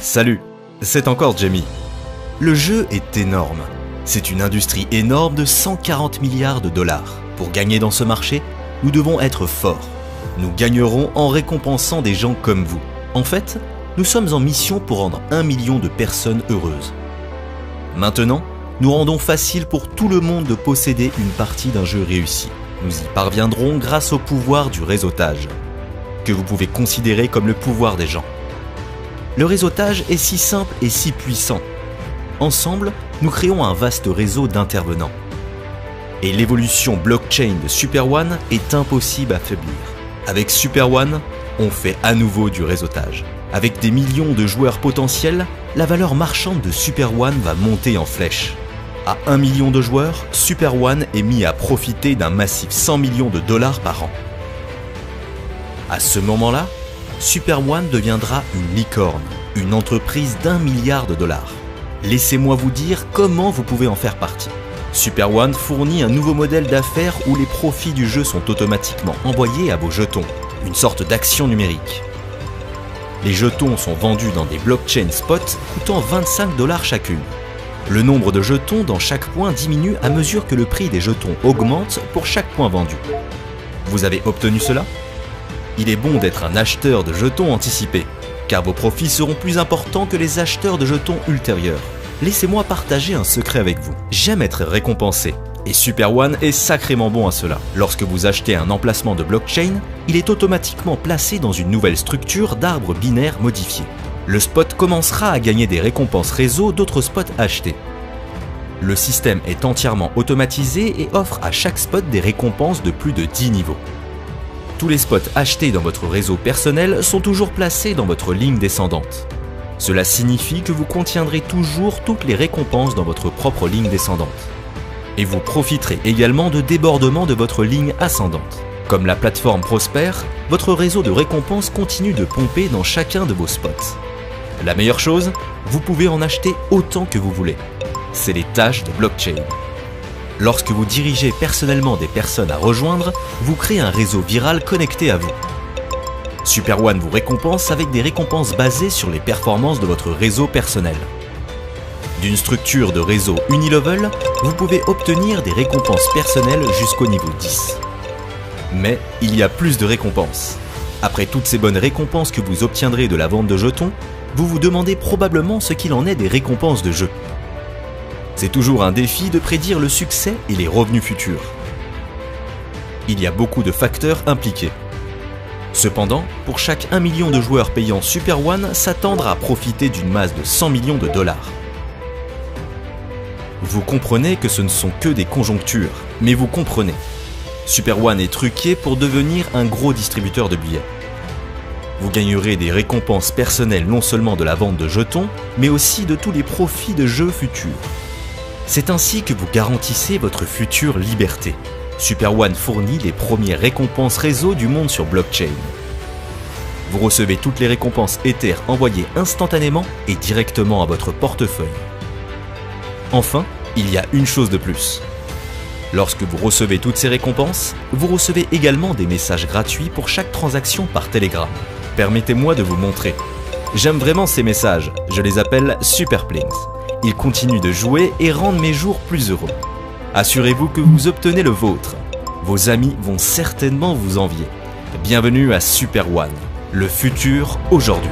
Salut, c'est encore Jamie. Le jeu est énorme. C'est une industrie énorme de 140 milliards de dollars. Pour gagner dans ce marché, nous devons être forts. Nous gagnerons en récompensant des gens comme vous. En fait, nous sommes en mission pour rendre 1 million de personnes heureuses. Maintenant, nous rendons facile pour tout le monde de posséder une partie d'un jeu réussi. Nous y parviendrons grâce au pouvoir du réseautage, que vous pouvez considérer comme le pouvoir des gens. Le réseautage est si simple et si puissant. Ensemble, nous créons un vaste réseau d'intervenants. Et l'évolution blockchain de Super One est impossible à affaiblir. Avec Super One, on fait à nouveau du réseautage. Avec des millions de joueurs potentiels, la valeur marchande de Super One va monter en flèche. À 1 million de joueurs, Super One est mis à profiter d'un massif 100 millions de dollars par an. À ce moment-là, Super One deviendra une licorne, une entreprise d'1 milliard de dollars. Laissez-moi vous dire comment vous pouvez en faire partie. Super One fournit un nouveau modèle d'affaires où les profits du jeu sont automatiquement envoyés à vos jetons, une sorte d'action numérique. Les jetons sont vendus dans des blockchain spots coûtant 25 $ chacune. Le nombre de jetons dans chaque point diminue à mesure que le prix des jetons augmente pour chaque point vendu. Vous avez obtenu cela ? Il est bon d'être un acheteur de jetons anticipés, car vos profits seront plus importants que les acheteurs de jetons ultérieurs. Laissez-moi partager un secret avec vous. J'aime être récompensé, et Super One est sacrément bon à cela. Lorsque vous achetez un emplacement de blockchain, il est automatiquement placé dans une nouvelle structure d'arbre binaire modifié. Le spot commencera à gagner des récompenses réseau d'autres spots achetés. Le système est entièrement automatisé et offre à chaque spot des récompenses de plus de 10 niveaux. Tous les spots achetés dans votre réseau personnel sont toujours placés dans votre ligne descendante. Cela signifie que vous contiendrez toujours toutes les récompenses dans votre propre ligne descendante. Et vous profiterez également de débordements de votre ligne ascendante. Comme la plateforme prospère, votre réseau de récompenses continue de pomper dans chacun de vos spots. La meilleure chose, vous pouvez en acheter autant que vous voulez. C'est les tâches de blockchain. Lorsque vous dirigez personnellement des personnes à rejoindre, vous créez un réseau viral connecté à vous. Super One vous récompense avec des récompenses basées sur les performances de votre réseau personnel. D'une structure de réseau unilevel, vous pouvez obtenir des récompenses personnelles jusqu'au niveau 10. Mais il y a plus de récompenses. Après toutes ces bonnes récompenses que vous obtiendrez de la vente de jetons, vous vous demandez probablement ce qu'il en est des récompenses de jeu. C'est toujours un défi de prédire le succès et les revenus futurs. Il y a beaucoup de facteurs impliqués. Cependant, pour chaque 1 million de joueurs payant Super One s'attendre à profiter d'une masse de 100 millions de dollars. Vous comprenez que ce ne sont que des conjonctures, mais vous comprenez. Super One est truqué pour devenir un gros distributeur de billets. Vous gagnerez des récompenses personnelles non seulement de la vente de jetons, mais aussi de tous les profits de jeux futurs. C'est ainsi que vous garantissez votre future liberté. Super One fournit les premières récompenses réseau du monde sur blockchain. Vous recevez toutes les récompenses Ether envoyées instantanément et directement à votre portefeuille. Enfin, il y a une chose de plus. Lorsque vous recevez toutes ces récompenses, vous recevez également des messages gratuits pour chaque transaction par Telegram. Permettez-moi de vous montrer. J'aime vraiment ces messages, je les appelle Super Plings. Ils continuent de jouer et rendent mes jours plus heureux. Assurez-vous que vous obtenez le vôtre. Vos amis vont certainement vous envier. Bienvenue à Super One, le futur aujourd'hui.